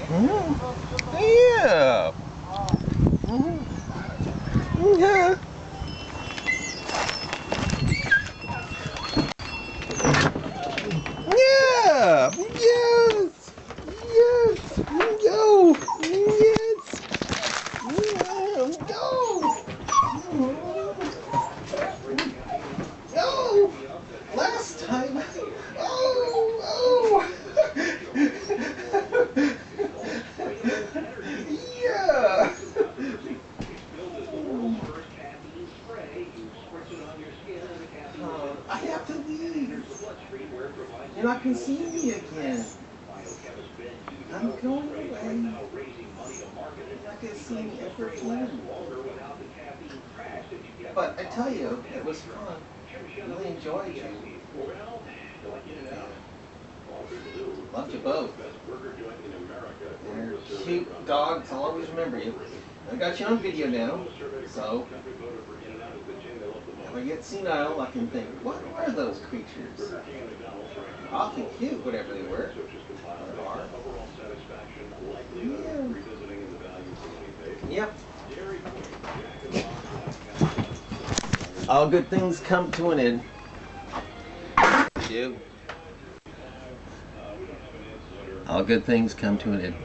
Yeah. Yeah. Yeah. Yes. Yes. Go. Yes. Yeah. Go. Go. Last time. Oh. Yeah. I have to leave. You're not going to see me again. I'm going away. You're not going to see me ever again. But I tell you, it was fun. I really enjoyed you. Loved you both. They're cute dogs. I'll always remember you. I got you on video now, so if I get senile, I can think, what were those creatures? Awfully cute, whatever they were. Or are. Yeah. Yep. All good things come to an end. All good things come to an end.